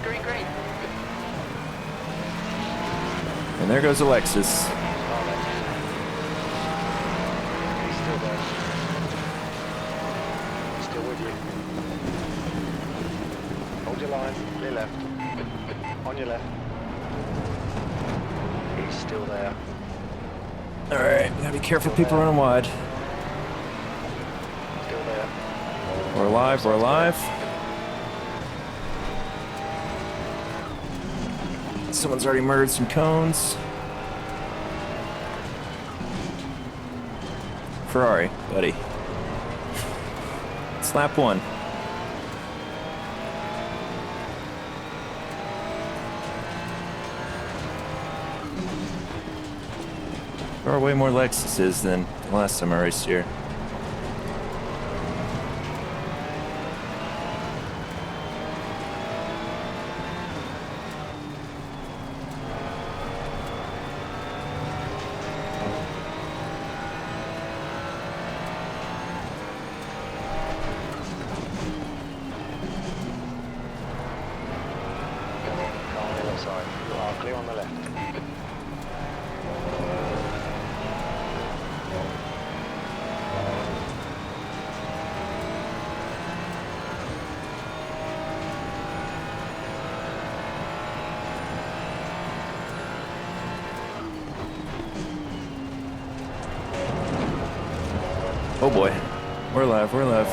Green, green, green. And there goes Alexis. He's still there. He's still with you. Hold your line, clear left. On your left. He's still there. Alright, gotta be careful, people running wide. Still there. We're alive, we're alive. Someone's already murdered some cones. Ferrari, buddy. It's lap 1. There are way more Lexuses than the last time I raced here. Clear on the left. Oh boy, we're alive, we're alive.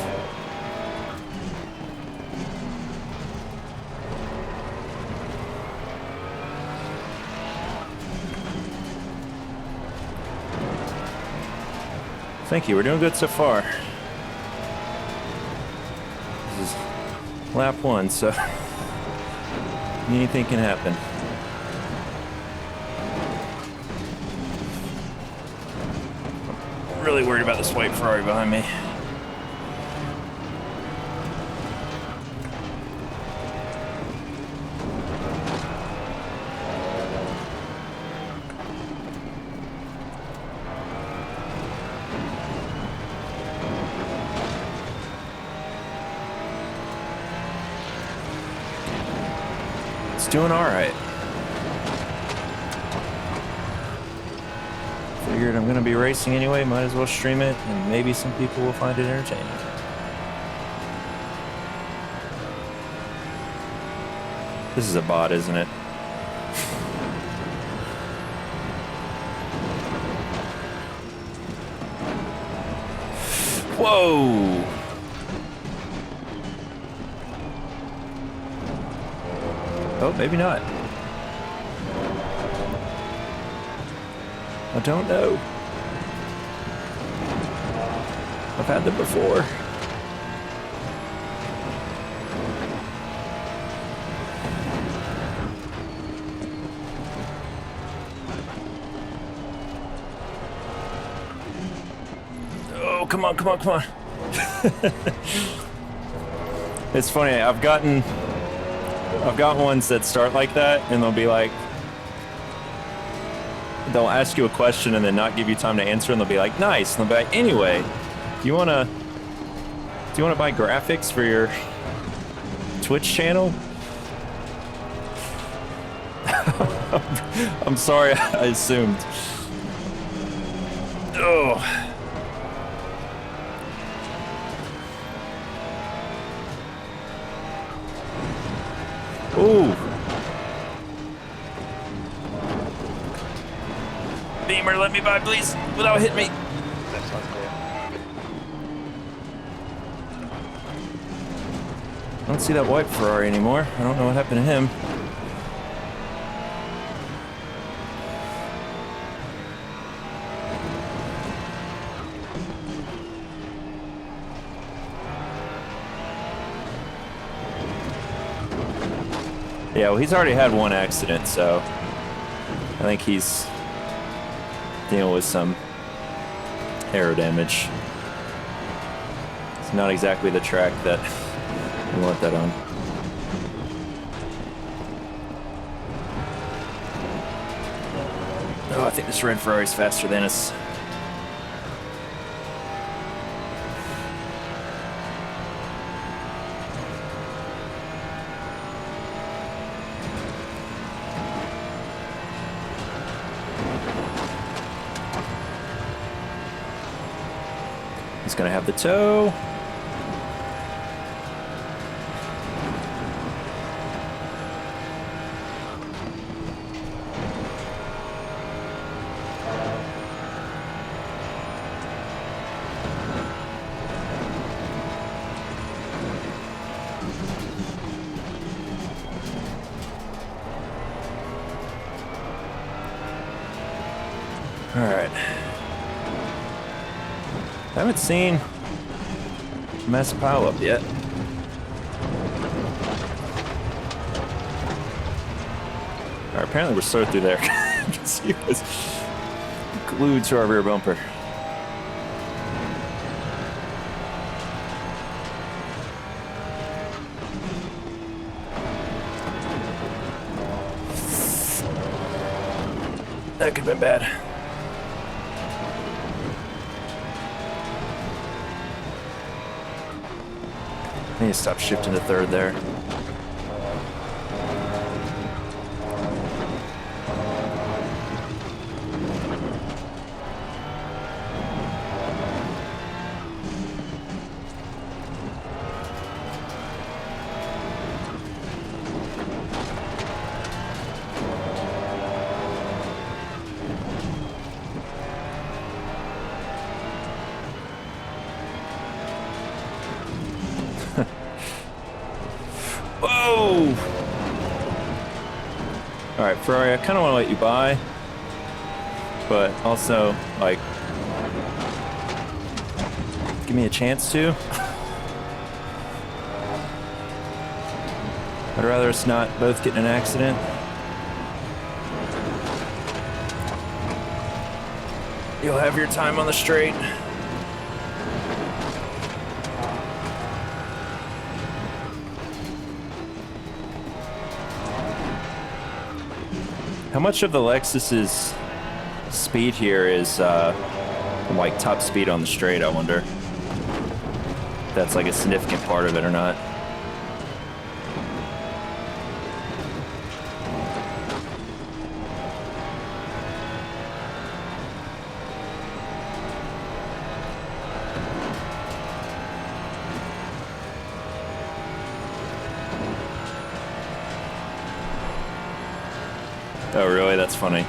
Thank you, we're doing good so far. This is lap 1, so anything can happen. I'm really worried about this white Ferrari behind me. Doing all right. Figured I'm gonna be racing anyway, might as well stream it, and maybe some people will find it entertaining. This is a bot, isn't it? Whoa! Oh, maybe not. I don't know. I've had them before. Oh, come on, come on, come on. It's funny, I've got ones that start like that, and they'll be like, they'll ask you a question and then not give you time to answer, and they'll be like, nice, and they'll be like, anyway, do you wanna buy graphics for your Twitch channel? I'm sorry, I assumed. Oh. Ooh. Beamer, let me by, please, without hitting me. Left side's clear. I don't see that white Ferrari anymore. I don't know what happened to him. Yeah, well, he's already had one accident, so I think he's dealing with some aero damage. It's not exactly the track that we want that on. Oh, I think this red Ferrari's faster than us. He's gonna have the tow. All right. Haven't seen a massive pile up yet. All right, apparently we're slowed through there. You can see it was glued to our rear bumper. That could have been bad. I need to stop shifting to third there. Whoa! Alright, Ferrari, I kind of want to let you by, but also, like, give me a chance to. I'd rather us not both get in an accident. You'll have your time on the straight. How much of the Lexus's speed here is like top speed on the straight, I wonder? If that's like a significant part of it or not. Oh, really? That's funny.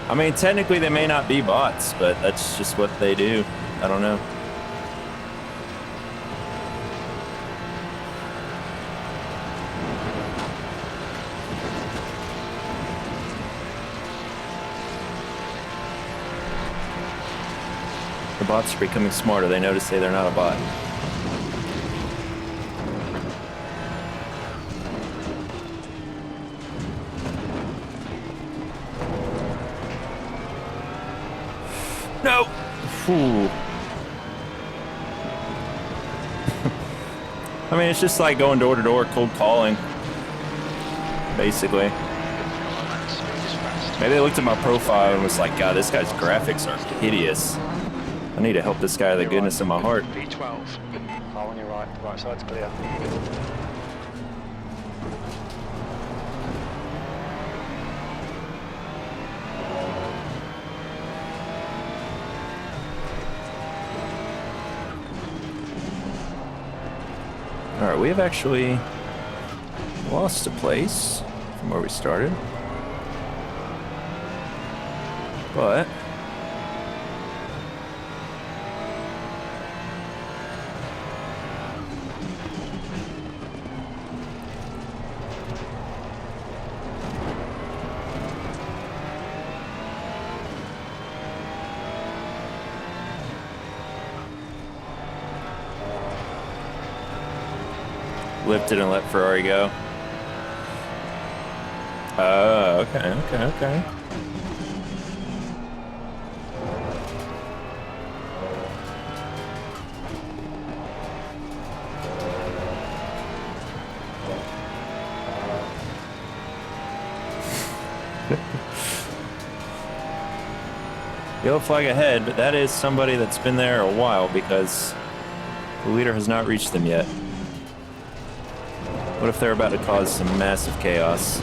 I mean, technically they may not be bots, but that's just what they do. I don't know. The bots are becoming smarter. They know to say they're not a bot. No! Ooh. I mean, it's just like going door to door, cold calling. Basically. Maybe they looked at my profile and was like, God, this guy's graphics are hideous. I need to help this guy out of the goodness of my heart. V12. Car on your right. Right side's clear. Alright, we have actually lost a place from where we started. But lifted and let Ferrari go. Oh, okay. Yellow flag ahead, but that is somebody that's been there a while because the leader has not reached them yet. What if they're about to cause some massive chaos?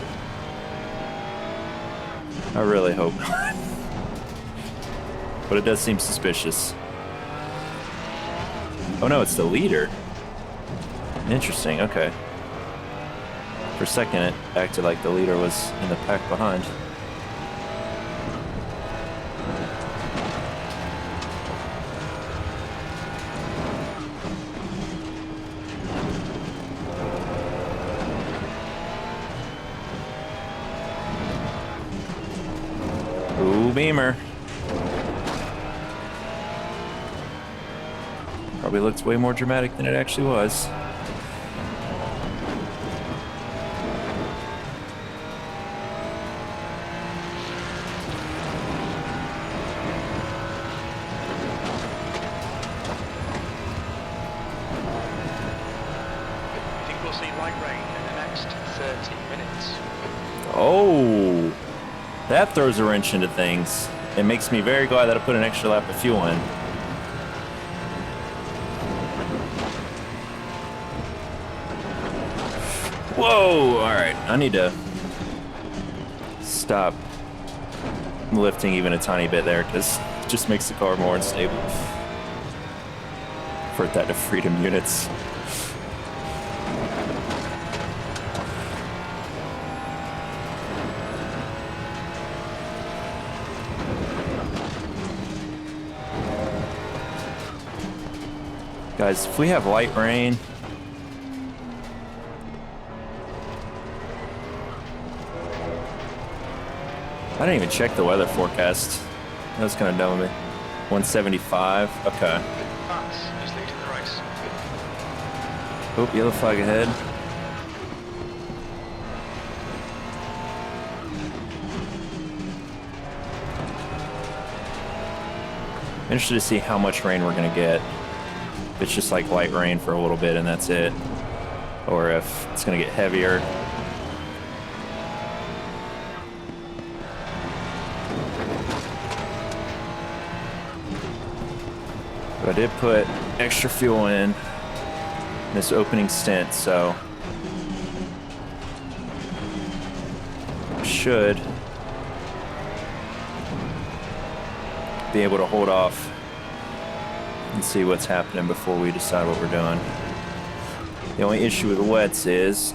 I really hope not. but it does seem suspicious. Oh no, it's the leader. Interesting, okay. For a second, it acted like the leader was in the pack behind. Ooh, Beamer. Probably looked way more dramatic than it actually was. Oh, that throws a wrench into things. It makes me very glad that I put an extra lap of fuel in. Whoa, all right, I need to stop lifting even a tiny bit there because it just makes the car more unstable. Convert that to freedom units. Guys, if we have light rain, I didn't even check the weather forecast. That was kind of dumb of me. 175, okay. Max is leading the race. Oh, yellow flag ahead. I'm interested to see how much rain we're gonna get. If it's just like light rain for a little bit and that's it, or if it's gonna get heavier. But I did put extra fuel in this opening stint, so should be able to hold off and see what's happening before we decide what we're doing. The only issue with the wets is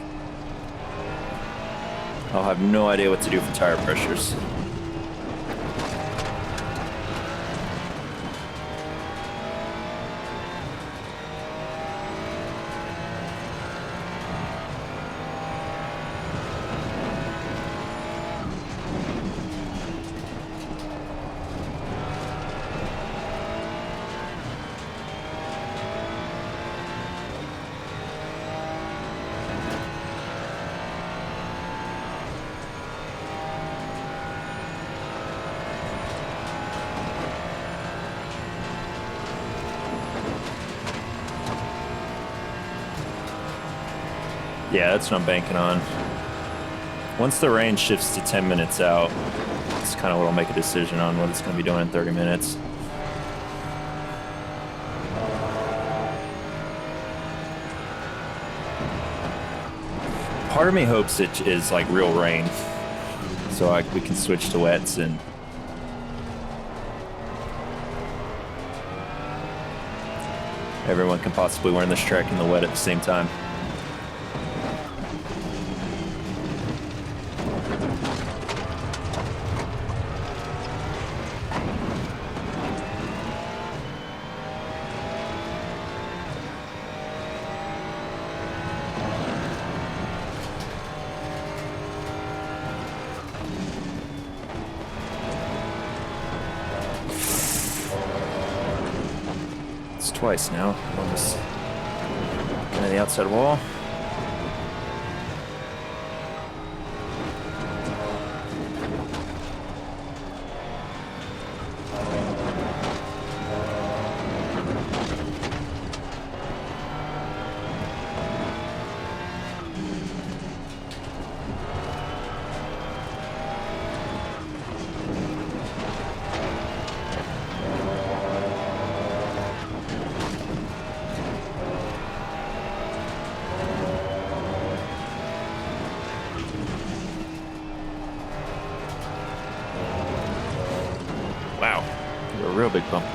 I'll have no idea what to do for tire pressures. Yeah, that's what I'm banking on. Once the rain shifts to 10 minutes out, it's kind of what I'll make a decision on what it's going to be doing in 30 minutes. Part of me hopes it is like real rain, so we can switch to wets and everyone can possibly learn this track in the wet at the same time. Twice now. On this kind of the outside wall. big bump.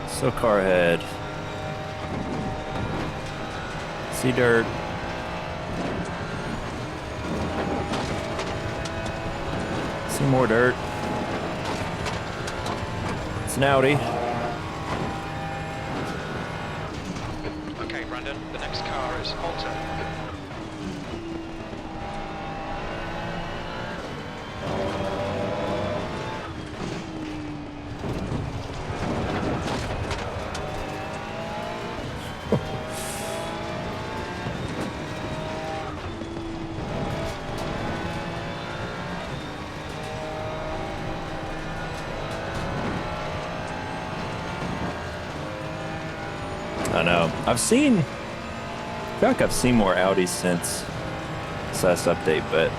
So car ahead. See dirt. See more dirt. It's an Audi. Okay, Brandon, the next car is Alta. I know. I feel like I've seen more Audis since this last update, but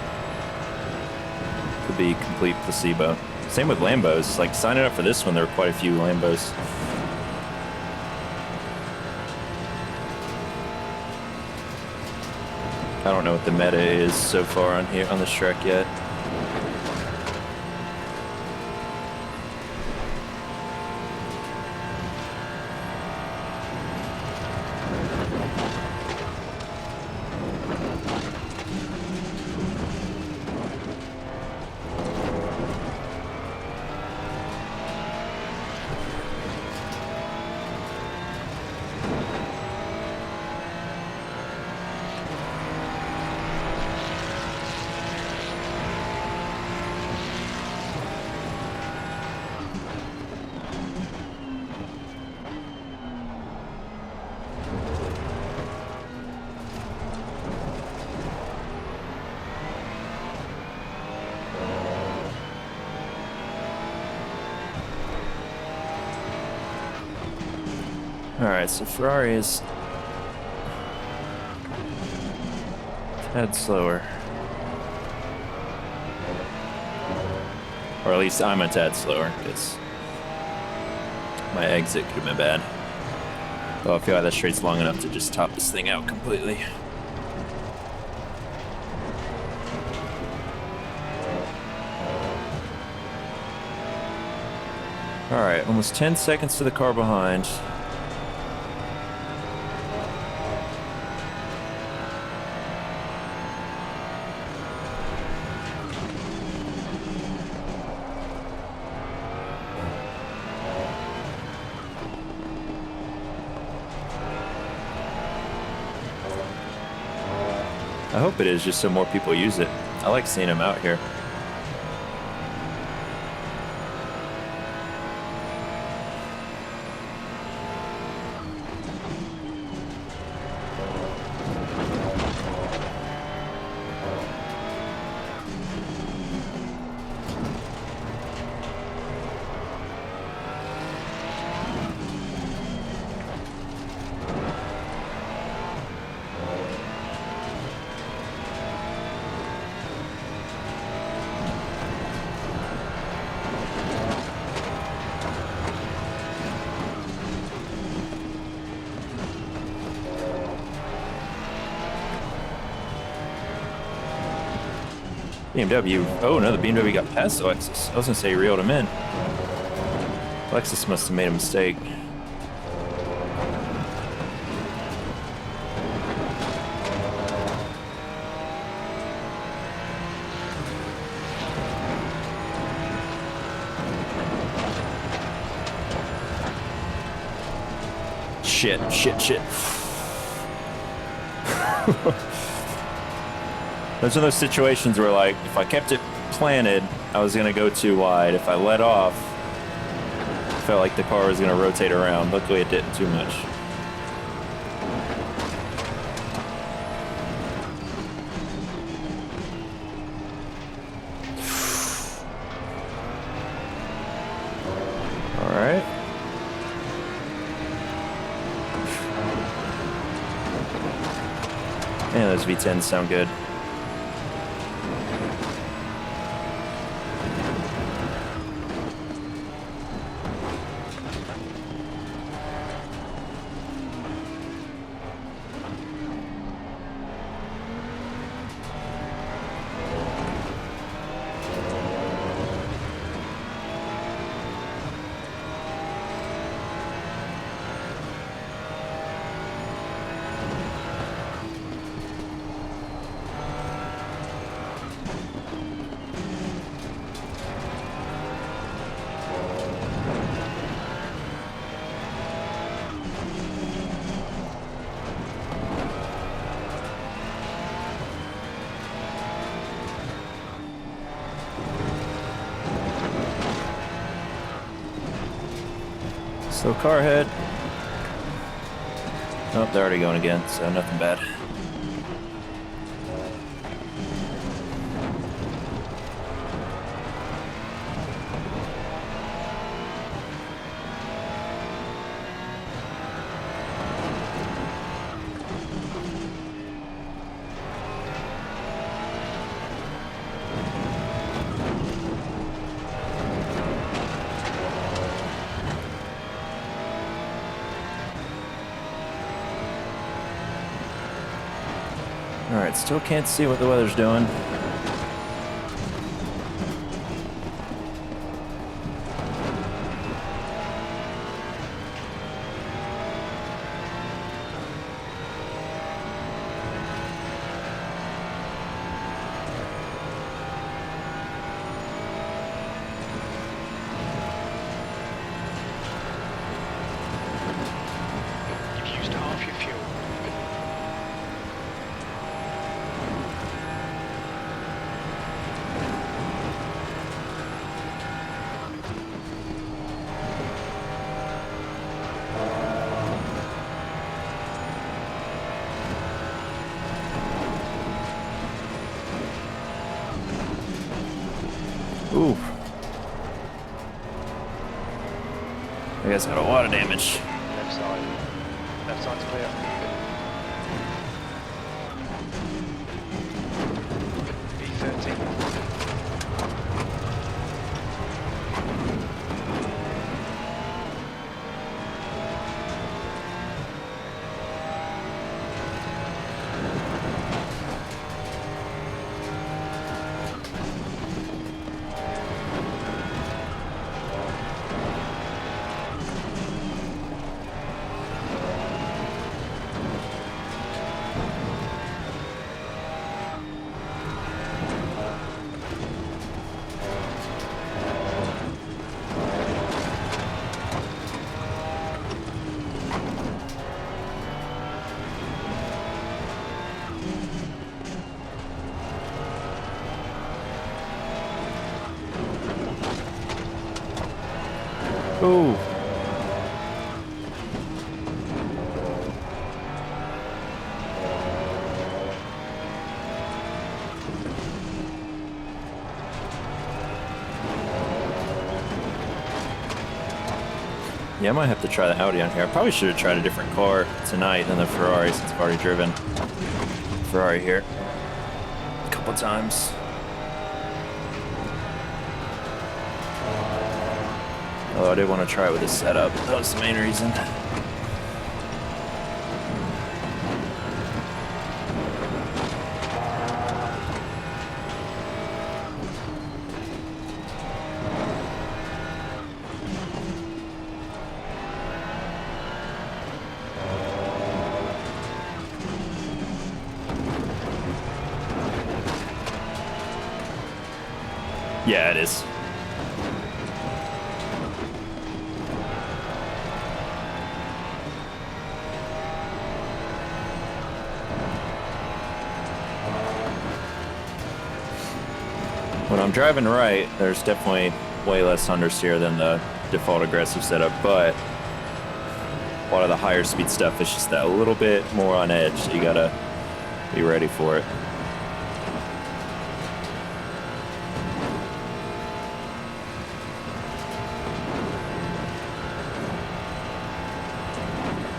could be complete placebo. Same with Lambos. Like signing up for this one, there were quite a few Lambos. I don't know what the meta is so far on here on this track yet. Alright, so Ferrari is a tad slower. Or at least I'm a tad slower, because my exit could have been bad. Oh, I feel like that straight's long enough to just top this thing out completely. Alright, almost 10 seconds to the car behind. I hope it is just so more people use it. I like seeing them out here. BMW. Oh no, the BMW got past the Lexus. I was gonna say he reeled him in. Lexus must have made a mistake. Shit. Those are those situations where, like, if I kept it planted, I was gonna go too wide. If I let off, I felt like the car was gonna rotate around. Luckily, it didn't too much. All right. Man, those V10s sound good. Slow car ahead. Oh, they're already going again, so nothing bad. Alright, still can't see what the weather's doing. You've used half your fuel. Ooh. You guys got a lot of damage. Left side. Left side's clear. B30. Ooh. Yeah, I might have to try the Audi on here. I probably should have tried a different car tonight than the Ferrari since I've already driven Ferrari here a couple times. Although I did want to try it with this setup. That was the main reason. Yeah, it is. When I'm driving right, there's definitely way less understeer than the default aggressive setup, but a lot of the higher speed stuff is just that little bit more on edge, so you gotta be ready for it.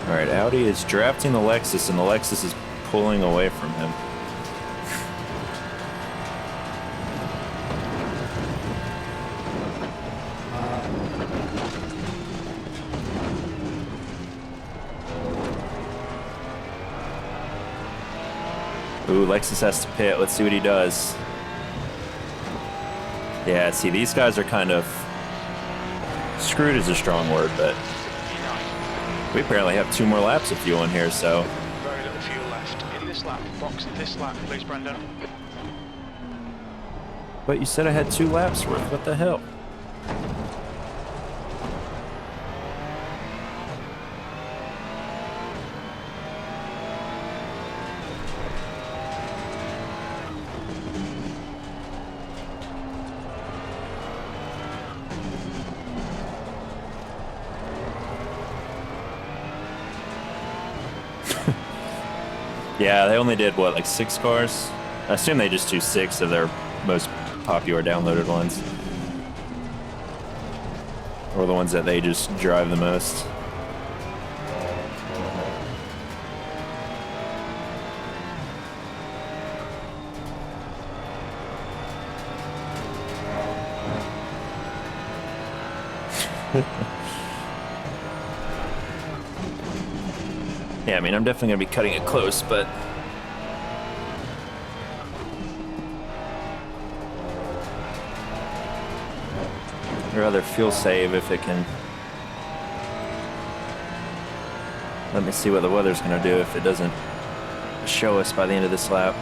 Alright, Audi is drafting the Lexus, and the Lexus is pulling away from him. Ooh, Lexus has to pit. Let's see what he does. Yeah, see, these guys are kind of... Screwed is a strong word, but... We apparently have 2 more laps of fuel in here, so... Very little fuel left. In this lap, box this lap, please, Brendan. But you said I had 2 laps worth. What the hell? Yeah, they only did, what, like 6 cars? I assume they just do 6 of their most popular downloaded ones. Or the ones that they just drive the most. Yeah, I mean, I'm definitely going to be cutting it close, but... I'd rather fuel save if it can... Let me see what the weather's going to do if it doesn't show us by the end of this lap.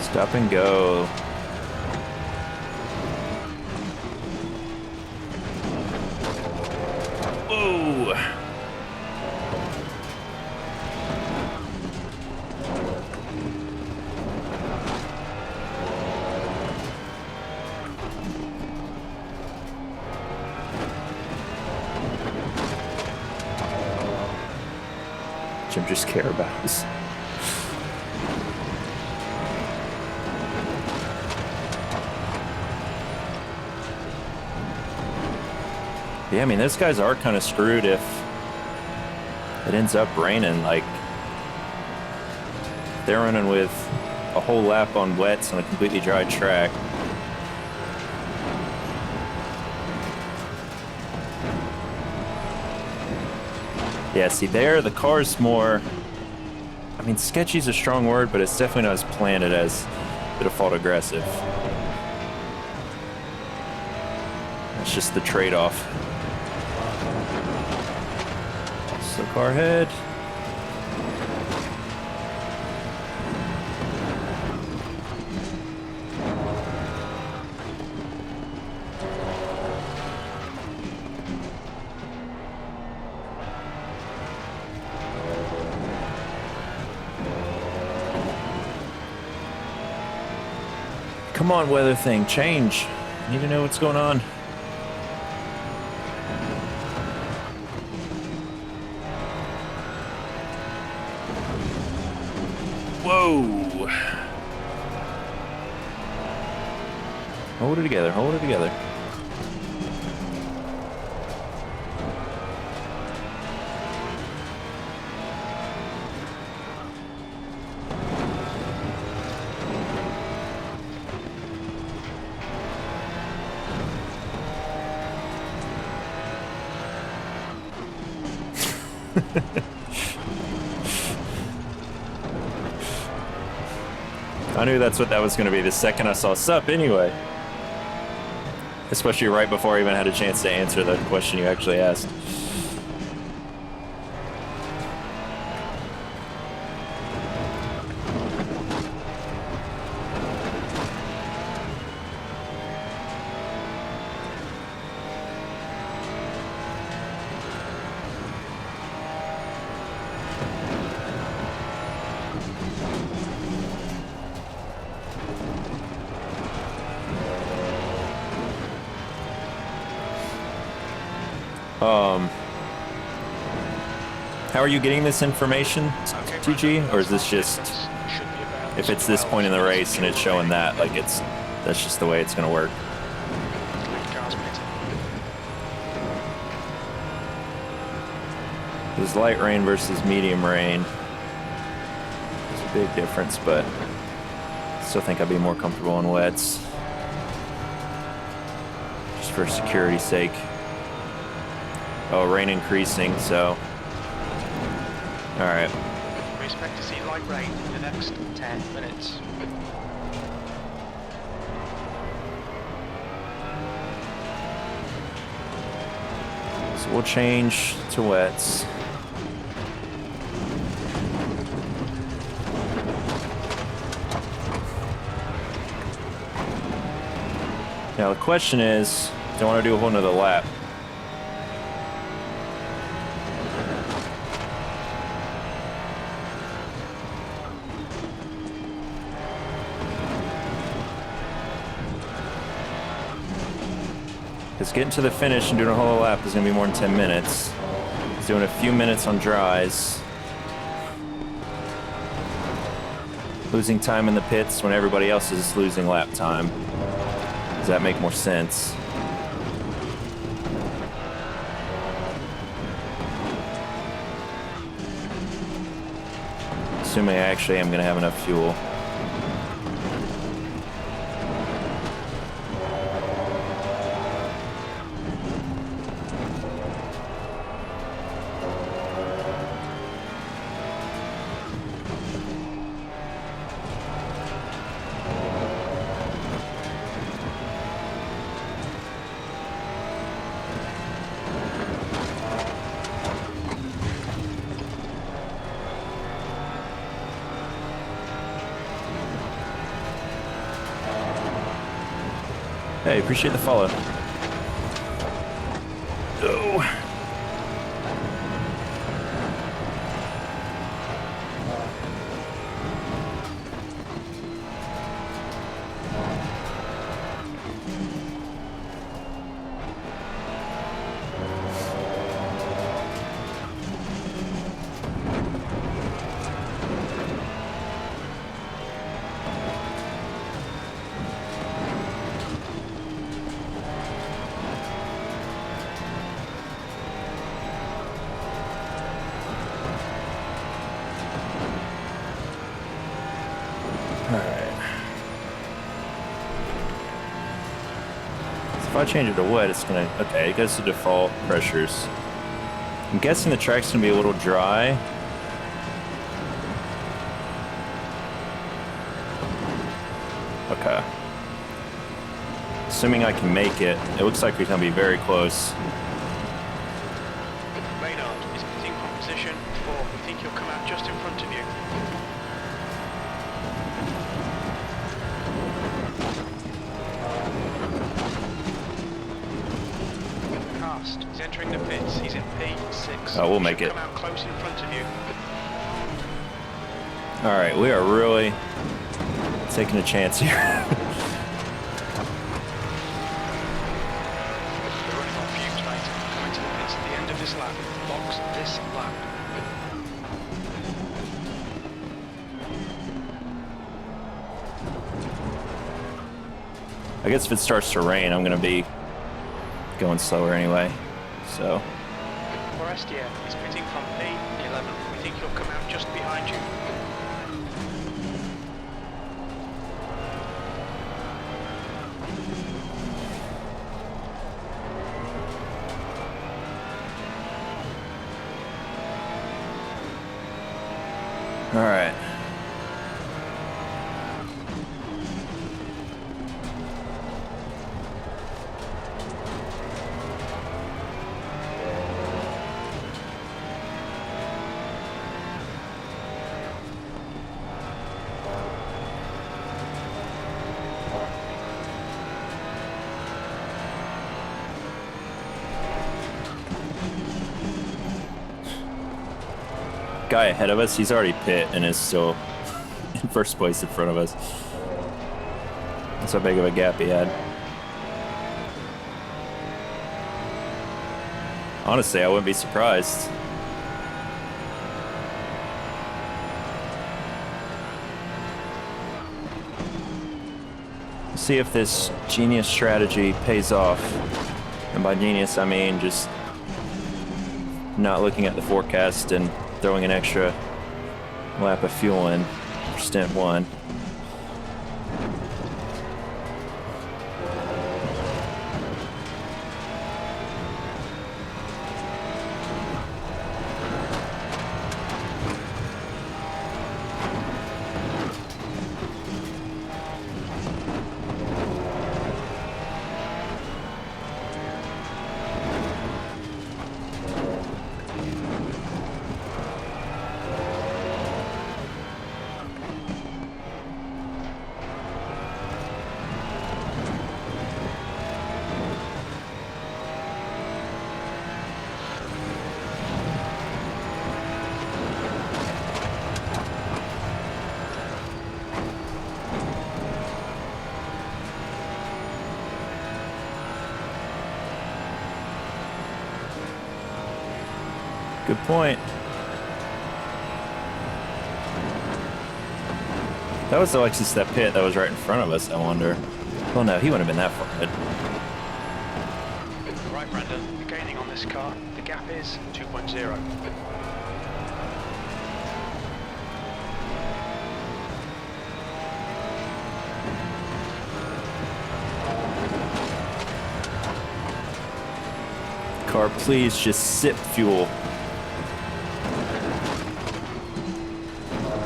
Stop and go. Whoa. Jim just care about us. Yeah, I mean, those guys are kind of screwed if it ends up raining. Like, they're running with a whole lap on wets on a completely dry track. Yeah, see there, the car's more, I mean, sketchy's a strong word, but it's definitely not as planted as the default aggressive. It's just the trade-off. So car ahead. Come on, weather thing, change. Need to know what's going on. Whoa! Hold it together, hold it together. I knew that's what that was going to be the second I saw sup anyway. Especially right before I even had a chance to answer the question you actually asked. How are you getting this information, TG? Or is this just, if it's this point in the race and it's showing that, like that's just the way it's going to work? There's light rain versus medium rain. There's a big difference, but I still think I'd be more comfortable on wets. Just for security's sake. Oh, rain increasing, so. All right. We expect to see light rain in the next 10 minutes. So we'll change to wets. Now the question is, do I want to do a whole nother lap? Because getting to the finish and doing a whole lap is going to be more than 10 minutes. He's doing a few minutes on dries. Losing time in the pits when everybody else is losing lap time. Does that make more sense? Assuming I actually am going to have enough fuel. Hey, appreciate the follow. Oh. If I change it to wet, it's gonna, okay, it goes to default pressures. I'm guessing the track's gonna be a little dry. Okay. Assuming I can make it, it looks like we're gonna be very close. Maynard is pitting from position 4. We think he'll come out just in front of you. He's entering the pits. He's in P6. Oh, we'll make it. Come out close in front of you. All right, we are really taking a chance here. They're running on fumes, mate. Coming to the pits at the end of this lap. Box this lap. I guess if it starts to rain, I'm gonna be going slower anyway, so. Forestier is pitting from P11. We think he'll come out just behind you. All right. Guy ahead of us, he's already pit and is still in first place in front of us. That's how big of a gap he had. Honestly, I wouldn't be surprised. See if this genius strategy pays off. And by genius, I mean just not looking at the forecast and throwing an extra lap of fuel in for stint 1. Good point. That was Alexis, that pit that was right in front of us, I wonder. Well, no, he wouldn't have been that far ahead. Right, Brandon, you're gaining on this car. The gap is 2.0. Car, please just sip fuel.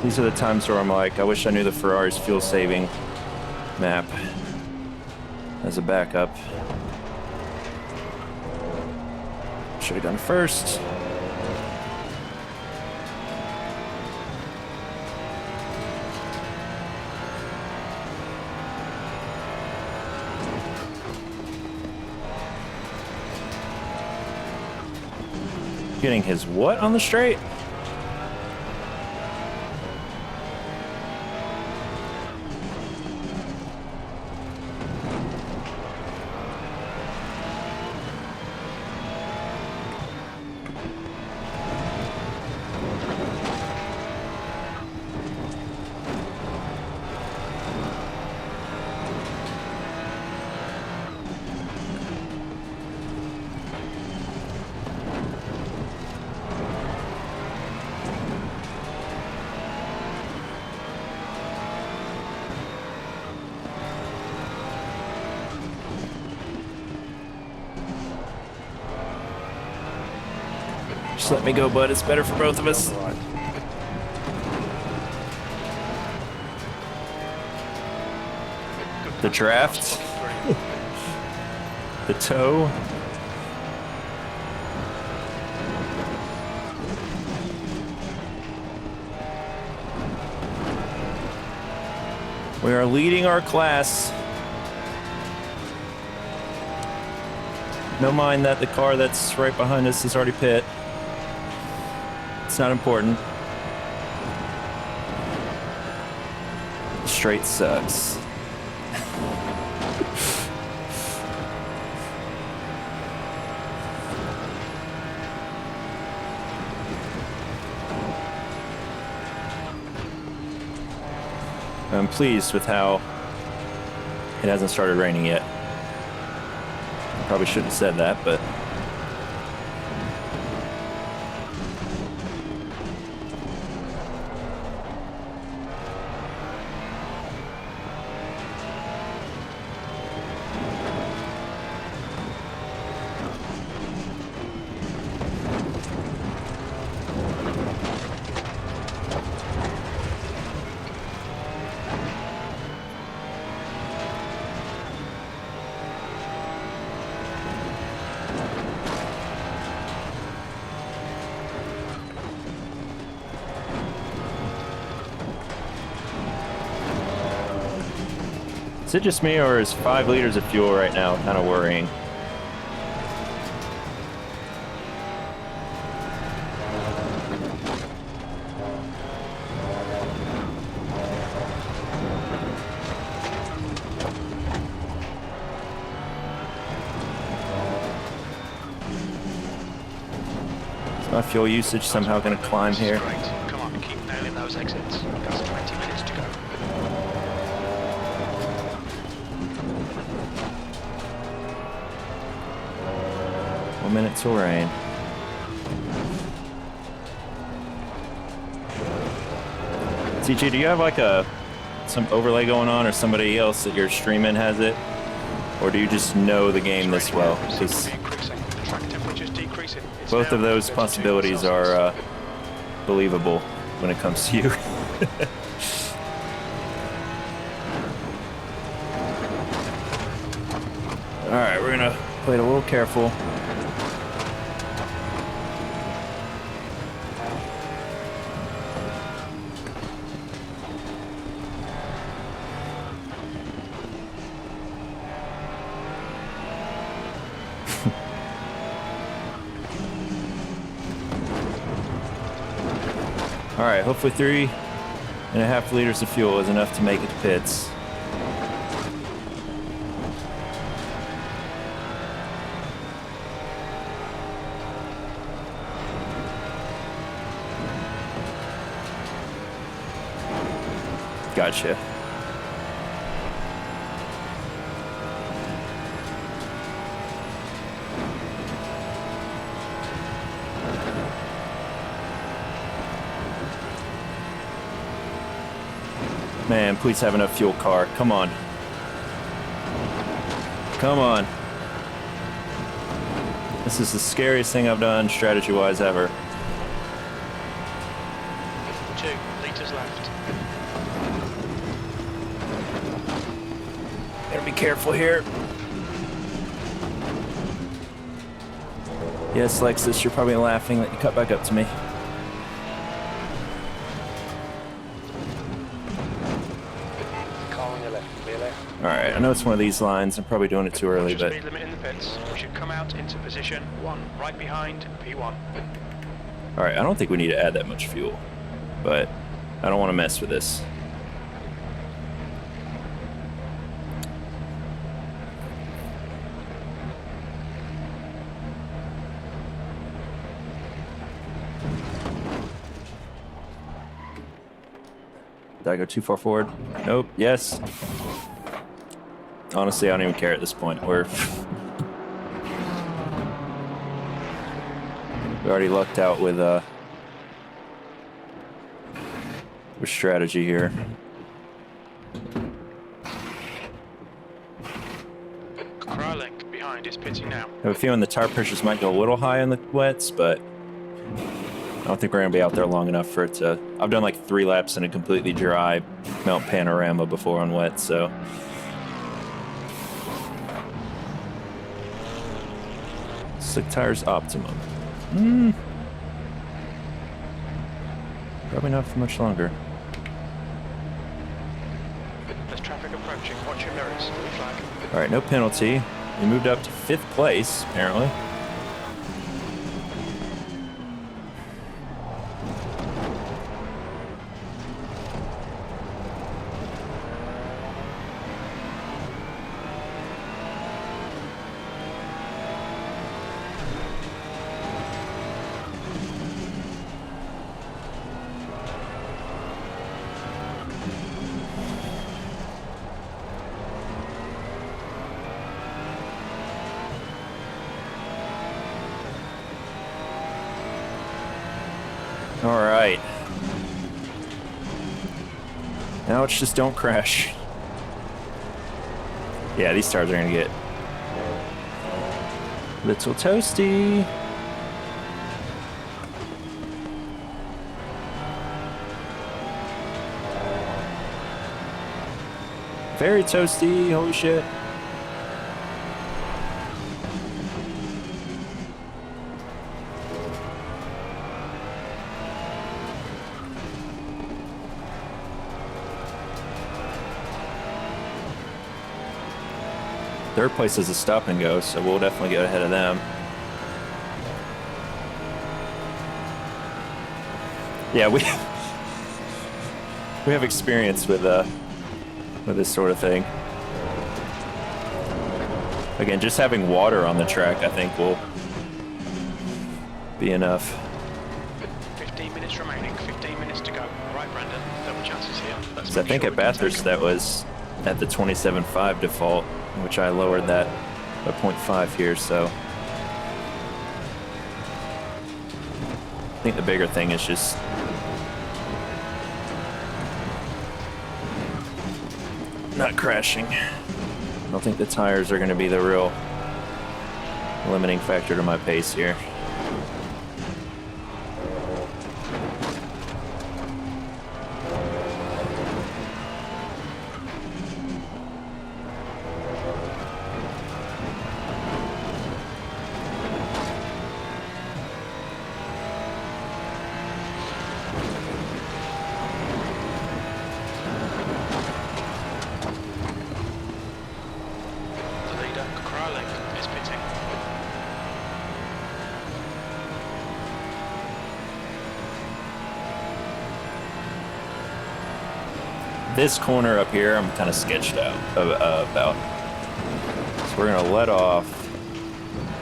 These are the times where I'm like, I wish I knew the Ferrari's fuel saving map as a backup. Should have gone first. Getting his what on the straight? Just let me go, bud. It's better for both of us. Right. The draft. The toe. We are leading our class. No mind that the car that's right behind us is already pit. It's not important. The straight sucks. I'm pleased with how it hasn't started raining yet. Probably shouldn't have said that, but is it just me, or is 5 liters of fuel right now kind of worrying? Is my fuel usage somehow going to climb here? Great. Come on, keep nailing those exits. That's 20 minutes to go. Minutes till rain. CG, do you have like some overlay going on, or somebody else that you're streaming has it, or do you just know the game this well? Because both of those possibilities are believable when it comes to you. All right, we're gonna play it a little careful. All right, hopefully 3.5 liters of fuel is enough to make it to pits. Gotcha. Man, please have enough fuel, car. Come on. Come on. This is the scariest thing I've done strategy-wise ever. 2 litres left. Gotta be careful here. Yes, Lexus, you're probably laughing that you cut back up to me. Car on your left, clear left. Alright, I know it's one of these lines. I'm probably doing it too early, Just but... speed limit in the pits. We should come out into position 1, right behind P1. Alright, I don't think we need to add that much fuel, but I don't want to mess with this. Did I go too far forward? Nope. Yes. Honestly, I don't even care at this point. We already lucked out with strategy here. Krylink behind is pitting now. I have a feeling the tire pressures might go a little high in the wets, but I don't think we're going to be out there long enough for it to... I've done like 3 laps in a completely dry Mount Panorama before on wet, so... Slick tires optimum. Probably not for much longer. There's traffic approaching. Watch your mirrors. Blue flag. Alright, no penalty. We moved up to 5th place, apparently. Alright. Now it's just don't crash. Yeah, these tires are gonna get little toasty. Very toasty, holy shit. Third place is a stop and go, so we'll definitely get ahead of them. Yeah, we have experience with this sort of thing. Again, just having water on the track, I think, will be enough. 15 minutes remaining. 15 minutes to go. All right, Brandon. Double chances here. So I think at Bathurst that was at the 27.5 default, which I lowered that by 0.5 here, so I think the bigger thing is just not crashing. I don't think the tires are going to be the real limiting factor to my pace here. This corner up here, I'm kind of sketched out about. So we're gonna let off,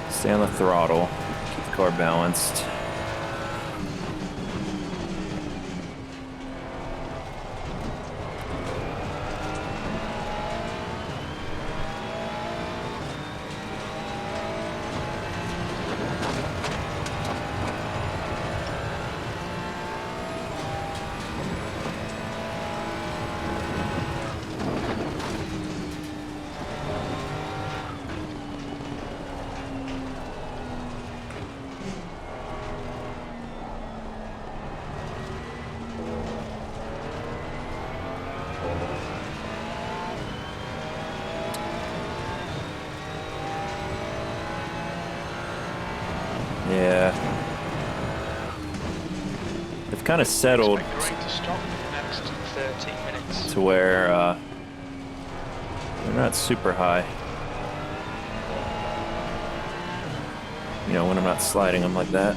stay on the throttle, keep the car balanced. Yeah. They've kind of settled Expect the rain to stop in the next 30 minutes. to where they're not super high. You know, when I'm not sliding them like that.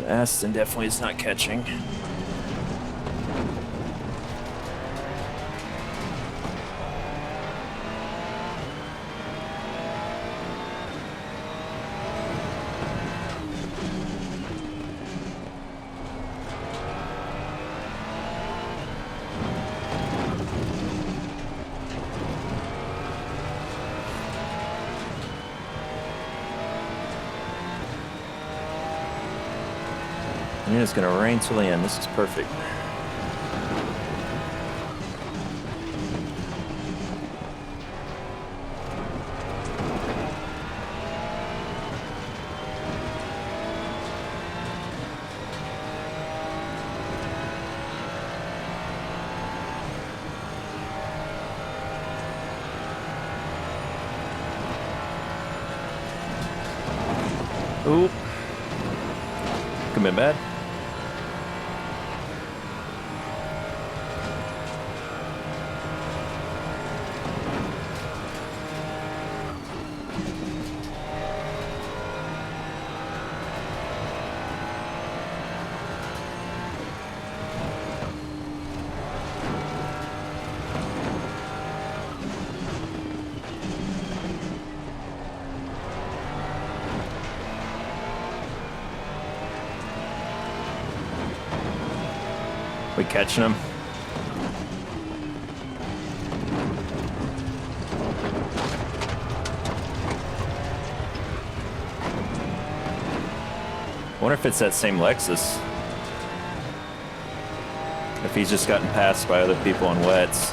Aston definitely is not catching. And it's gonna rain till the end. This is perfect. Ooh. Come in bad. We catching him? Wonder if it's that same Lexus. If he's just gotten passed by other people on wets.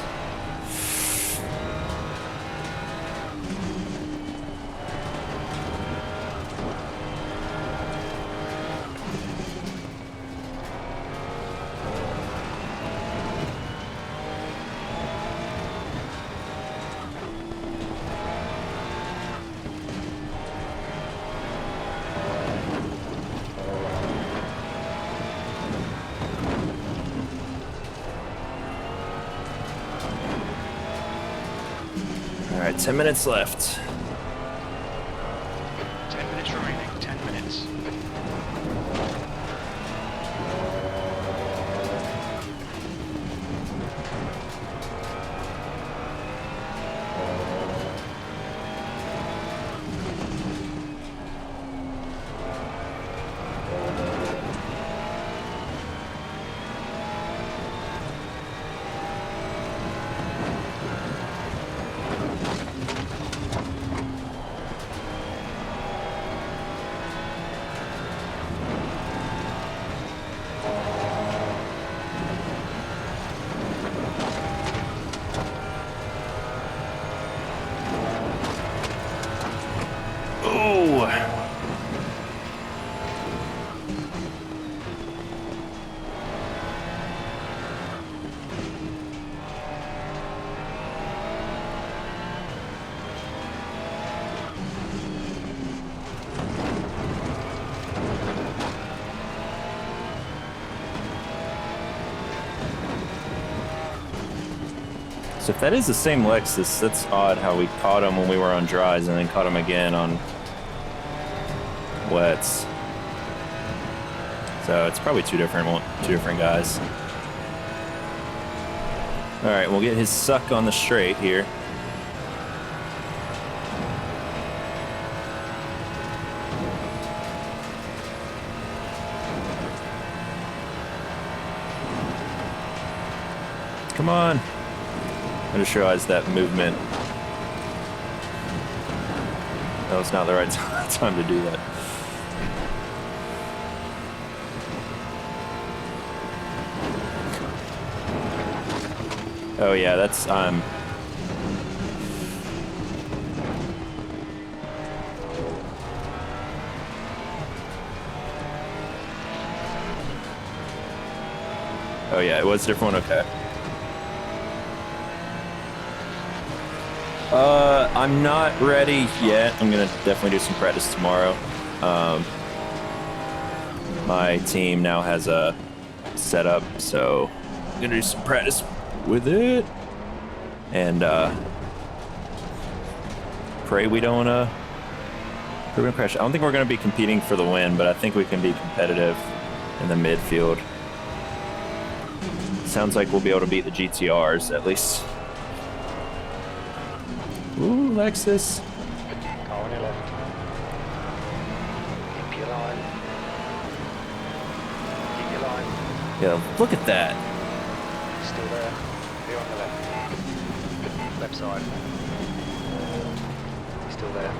All right, 10 minutes left. 10 minutes remaining, 10 minutes. So if that is the same Lexus, that's odd how we caught him when we were on dries and then caught him again on wets. So it's probably two different guys. All right, we'll get his suck on the straight here. Come on. I just realized that movement. That was not the right time to do that. Oh yeah, that's Oh yeah, it was a different one. Okay. I'm not ready yet. I'm gonna definitely do some practice tomorrow. My team now has a setup, so I'm gonna do some practice with it, and pray we don't crash. I don't think we're gonna be competing for the win, but I think we can be competitive in the midfield. Sounds like we'll be able to beat the GTRs at least. Ooh, Lexus. Car on your left. Keep your line. Keep your line. Yeah, look at that. Still there. Clear on the left. Left side. Still there.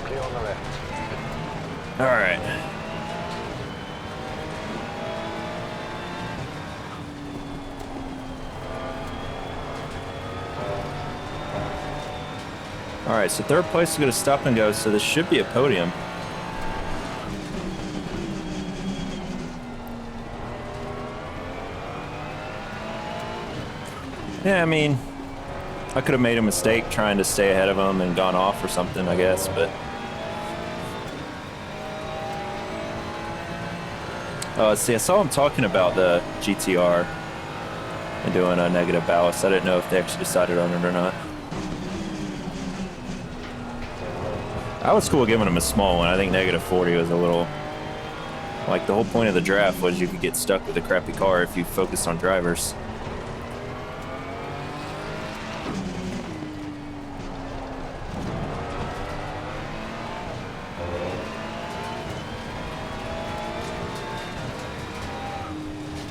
Clear on the left. All right. All right, so third place is going to stop and go, so this should be a podium. Yeah, I mean, I could have made a mistake trying to stay ahead of him and gone off or something, I guess, but... see, I saw him talking about the GTR and doing a negative ballast. I didn't know if they actually decided on it or not. I was cool giving him a small one. I think -40 was a little... Like, the whole point of the draft was you could get stuck with a crappy car if you focused on drivers.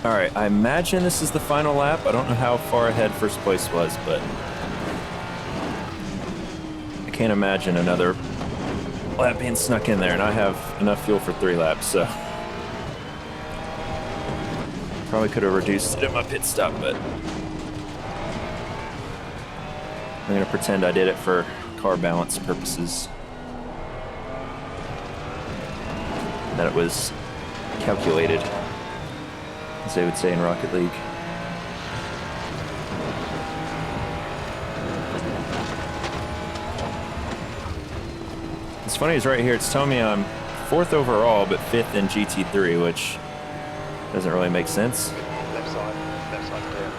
Alright, I imagine this is the final lap. I don't know how far ahead first place was, but... I can't imagine another lap being snuck in there, and I have enough fuel for 3 laps, so... Probably could have reduced it at my pit stop, but... I'm gonna pretend I did it for car balance purposes. That it was calculated, as they would say in Rocket League. What's funny is right here, it's telling me I'm 4th overall, but 5th in GT3, which doesn't really make sense. Left side clear.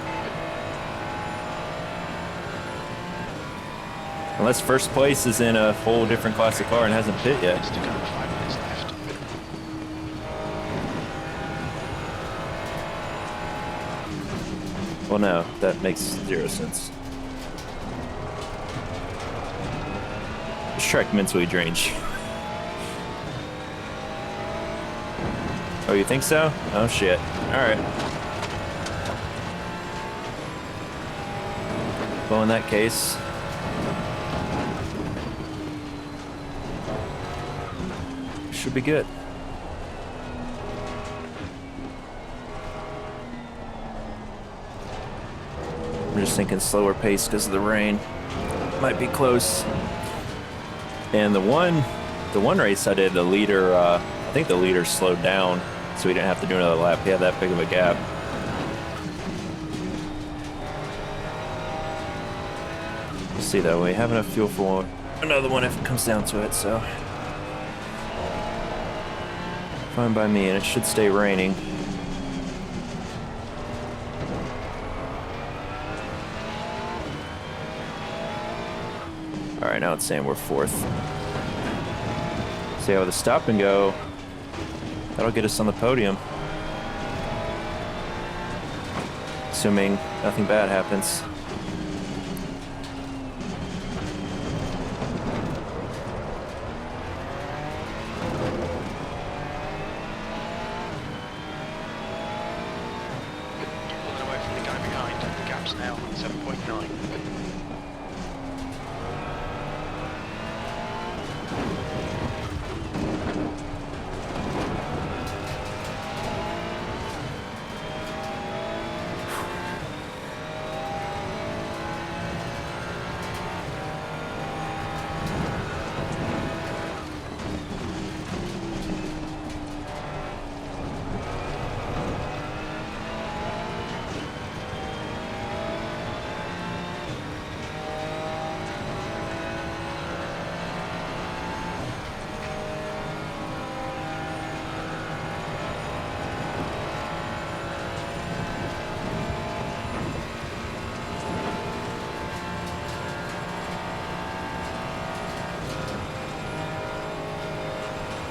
Unless first place is in a whole different class of car and hasn't pit yet. To go, 5 minutes left. Well, no, that makes 0 sense. This track mentally drains you. Oh, you think so? Oh, shit. Alright. Well, in that case... should be good. I'm just thinking slower pace because of the rain. Might be close. And the one race I did, the leader, I think the leader slowed down, so we didn't have to do another lap. He had that big of a gap. We'll see though. We have enough fuel for another one if it comes down to it, so. Fine by me, and it should stay raining. Alright, now it's saying we're 4th. See how the stop and go, that'll get us on the podium. Assuming nothing bad happens. Pulling away from the guy behind. The gap's now 7.9.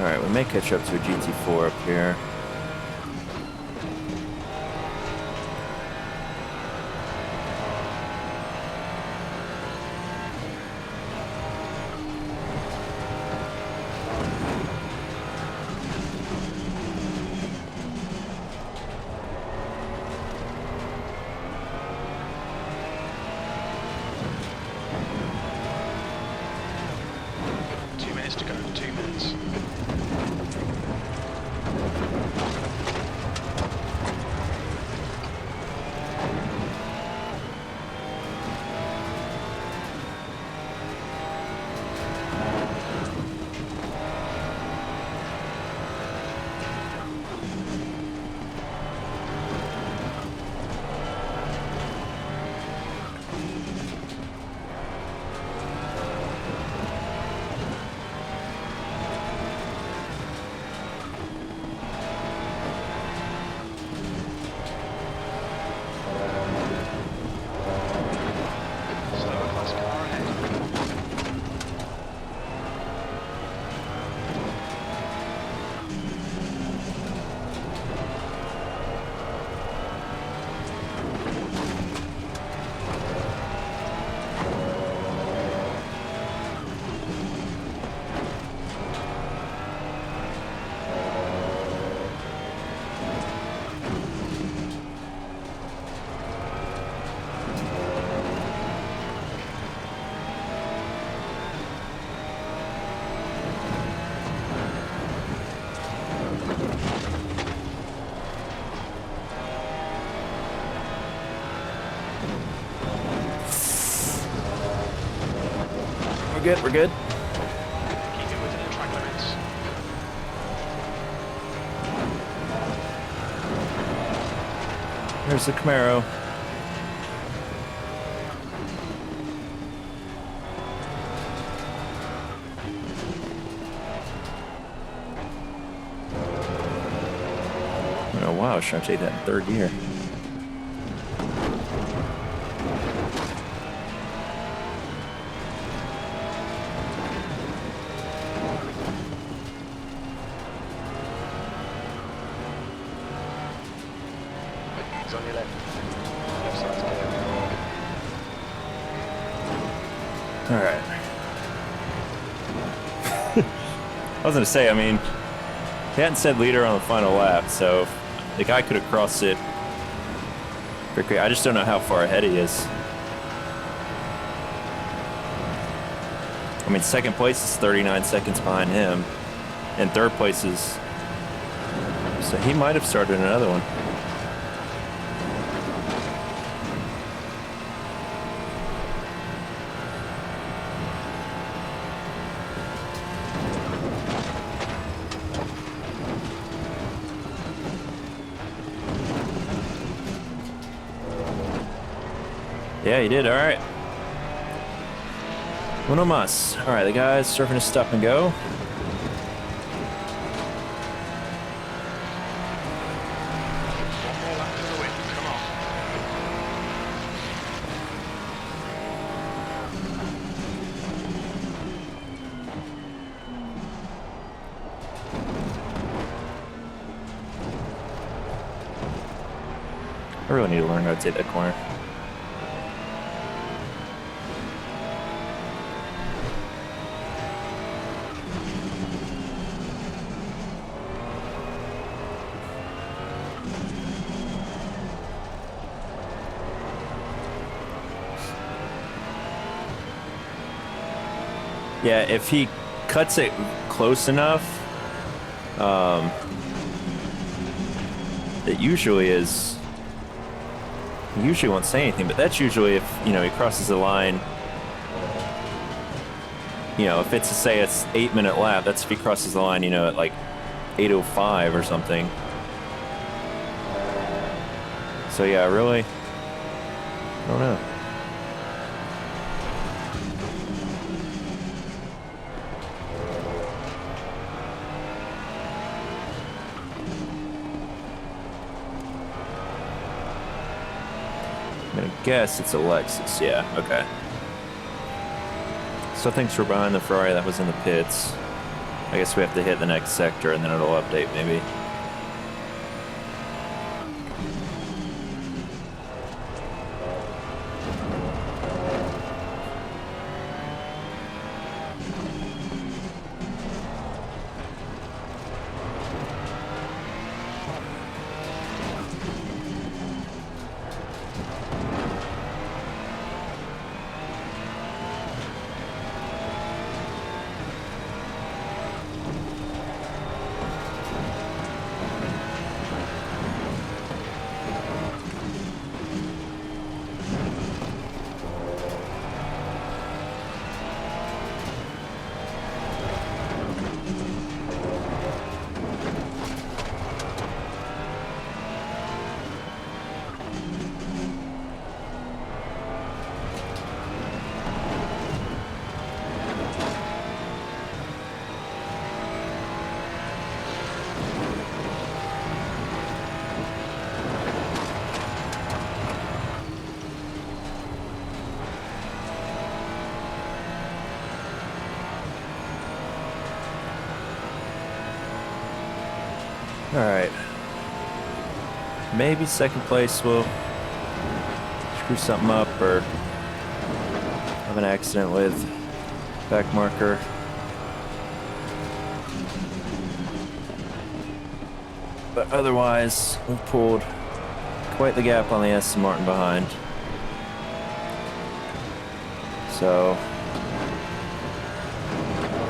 Alright, we may catch up to a GT4 up here. To go, 2 minutes. We're good, we're good. Keep it within the track limits. There's the Camaro. Oh wow, I was trying to take that in third gear. It's on your left. Left side's clear. All right. I was gonna say, I mean, he hadn't said leader on the final lap, so the guy could have crossed it pretty quick. I just don't know how far ahead he is. I mean, second place is 39 seconds behind him, and third place is... So he might have started another one. Yeah, he did. All right. Uno mas. All right, the guy's surfing his stop and go. One more lap to the win. Come on. I really need to learn how to take that corner. Yeah, if he cuts it close enough, it usually is. He usually won't say anything, but that's usually if, you know, he crosses the line. You know, if it's, say, it's 8-minute lap, that's if he crosses the line, you know, at like 8:05 or something. So yeah, really, I don't know. I'm gonna guess it's a Lexus, yeah, okay. So thanks for behind the Ferrari that was in the pits. I guess we have to hit the next sector and then it'll update maybe. Alright. Maybe second place will screw something up or have an accident with back marker. But otherwise, we've pulled quite the gap on the Aston Martin behind. So,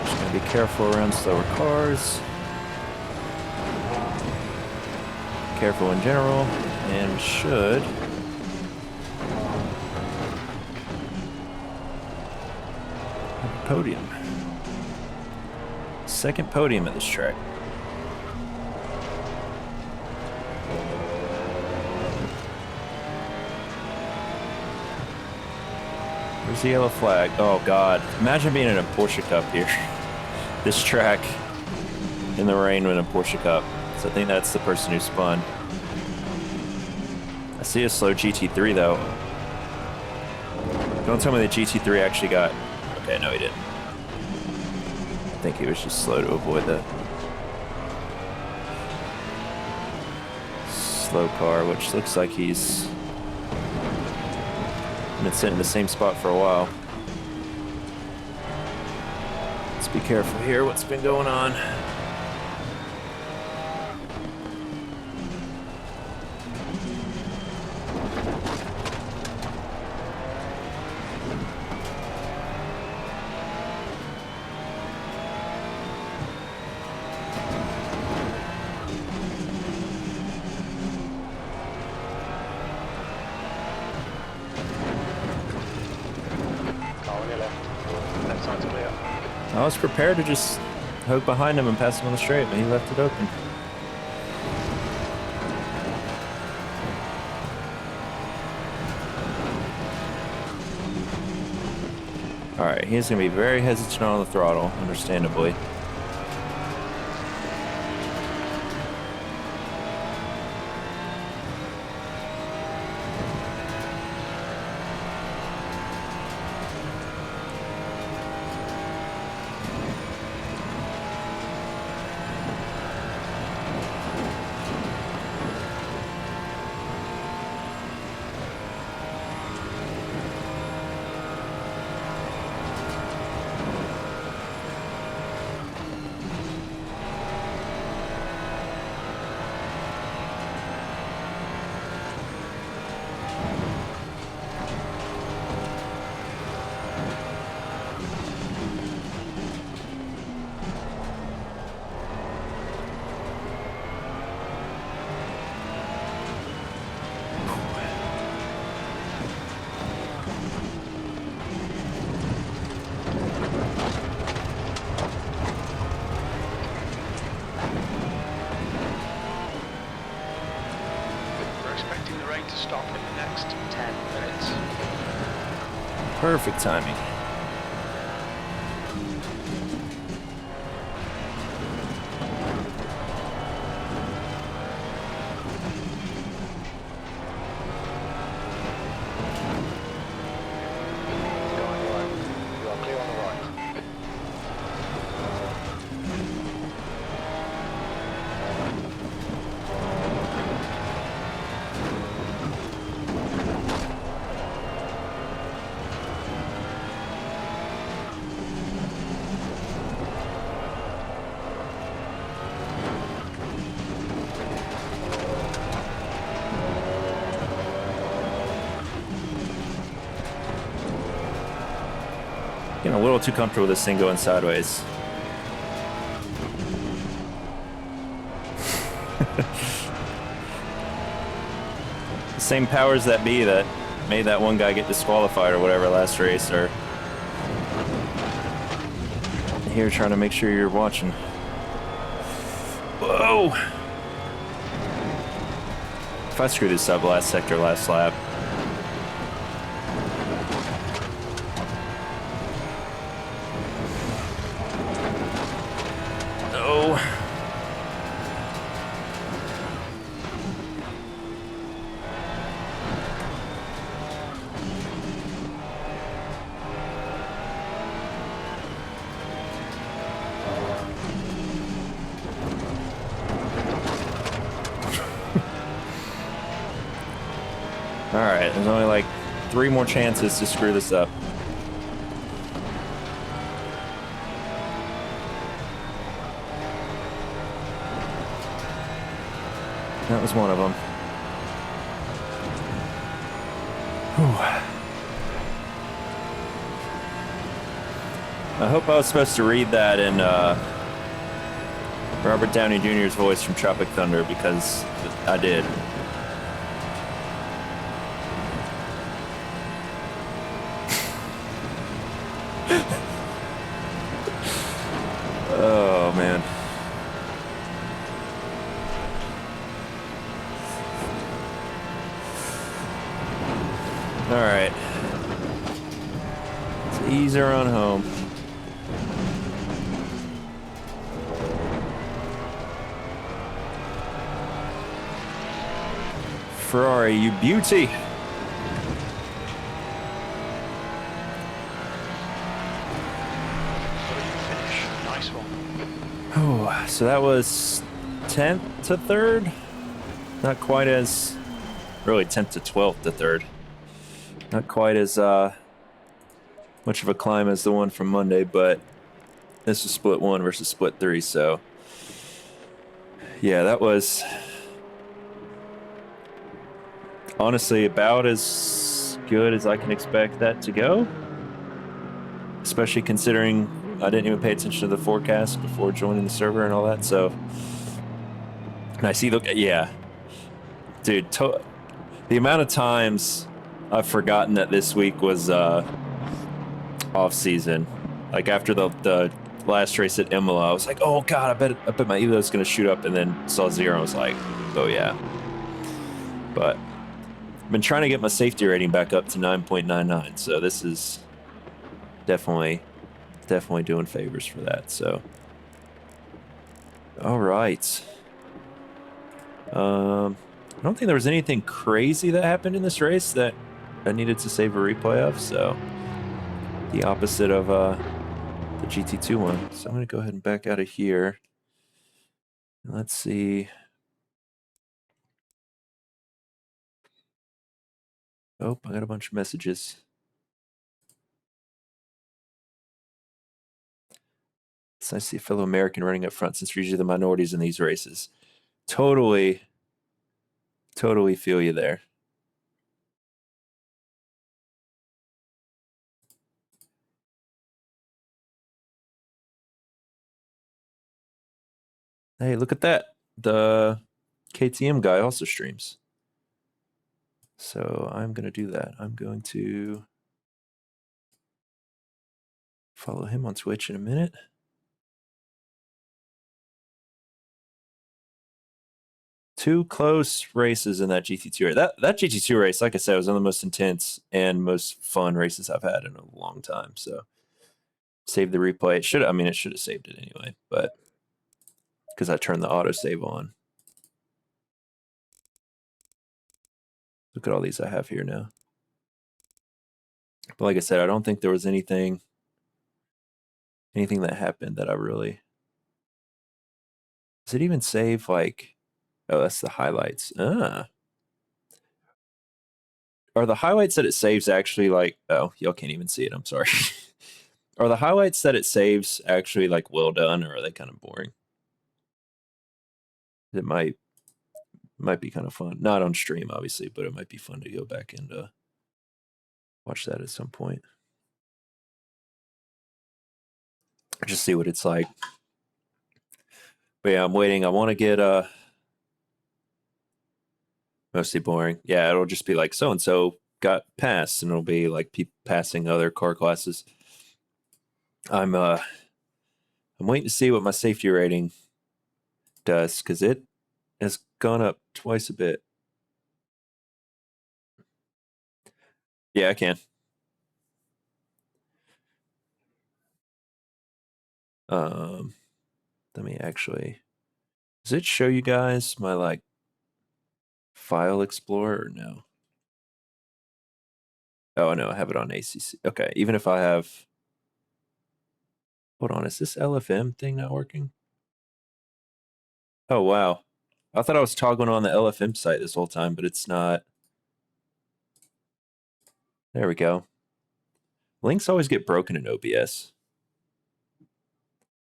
just gonna be careful around slower cars. Careful in general, and we should have a podium. Second podium at this track. Where's the yellow flag? Oh god. Imagine being in a Porsche Cup here. This track in the rain with a Porsche Cup. So I think that's the person who spun. I see a slow GT3 though. Don't tell me the GT3 actually got... Okay, no he didn't. I think he was just slow to avoid the slow car, which looks like he's been sitting in the same spot for a while. Let's be careful here, what's been going on. I was prepared to just hook behind him and pass him on the straight, but he left it open. Alright, he's going to be very hesitant on the throttle, understandably. To stop in the next 10 minutes. Perfect timing. You are clear on the right. Getting a little too comfortable with this thing going sideways. The same powers that be that made that one guy get disqualified or whatever last race are here trying to make sure you're watching. Whoa! If I screw this up last sector, last lap. No. Alright, there's only like 3 more chances to screw this up. That was one of them. Whew. I hope I was supposed to read that in Robert Downey Jr.'s voice from Tropic Thunder, because I did. Oh, man. All right. Let's ease her on home. Ferrari, you beauty. Oh, so that was 10th to 3rd? Not quite as... Really, 10th to 12th to 3rd. Not quite as much of a climb as the one from Monday, but this was split 1 versus split 3, so... Yeah, that was... honestly about as good as I can expect that to go. Especially considering I didn't even pay attention to the forecast before joining the server and all that, so... And I see, look, yeah. Dude, the amount of times I've forgotten that this week was off-season. Like, after the last race at Imola, I was like, oh god, I bet my Elo's gonna shoot up, and then saw 0, I was like, oh yeah. But I've been trying to get my safety rating back up to 9.99, so this is definitely doing favors for that, so. All right. I don't think there was anything crazy that happened in this race that I needed to save a replay of, so the opposite of the GT2 one. So I'm going to go ahead and back out of here. Let's see. Oh, I got a bunch of messages. It's nice to see a fellow American running up front since we're usually the minorities in these races. Totally feel you there. Hey, look at that. The KTM guy also streams. So I'm going to do that. I'm going to follow him on Twitch in a minute. Two close races in that GT2 race. That GT2 race, like I said, was one of the most intense and most fun races I've had in a long time. So save the replay. It should have saved it anyway, but because I turned the autosave on. Look at all these I have here now. But like I said, I don't think there was anything that happened that I really... Does it even save, like... Oh, that's the highlights. Ah. Are the highlights that it saves actually, like... Oh, y'all can't even see it. I'm sorry. Are the highlights that it saves actually, like, well done, or are they kind of boring? It might be kind of fun. Not on stream, obviously, but it might be fun to go back and watch that at some point. Just see what it's like. But yeah, I'm waiting. I want to get mostly boring. Yeah, it'll just be like so and so got passed, and it'll be like people passing other car classes. I'm waiting to see what my safety rating does because it has gone up twice a bit. Yeah, I can. Let me actually. Does it show you guys my like file explorer or no? Oh no, I have it on ACC. Okay, even if I have. Hold on, is this LFM thing not working? Oh wow, I thought I was toggling on the LFM site this whole time, but it's not. There we go. Links always get broken in OBS.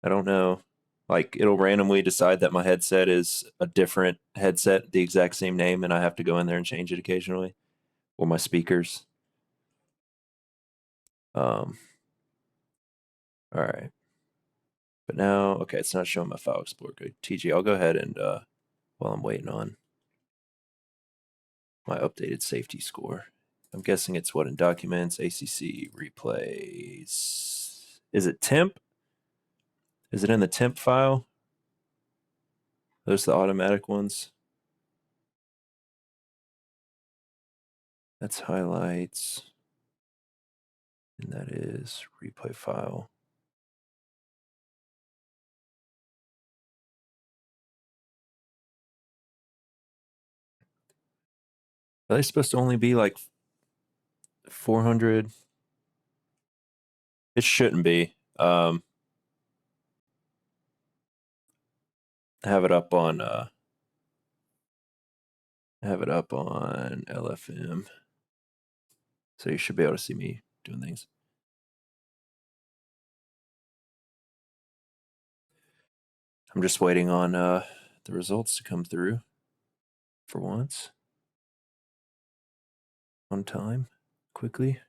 I don't know. Like it'll randomly decide that my headset is a different headset, the exact same name, and I have to go in there and change it occasionally. Or my speakers. All right. But now, okay, it's not showing my file explorer. Good. TG, I'll go ahead and while I'm waiting on my updated safety score. I'm guessing it's what in documents, ACC, replays. Is it temp? Is it in the temp file? Those are the automatic ones. That's highlights. And that is replay file. Are they supposed to only be like 400? It shouldn't be. Have it up on LFM. So you should be able to see me doing things. I'm just waiting on the results to come through for once. On time, quickly.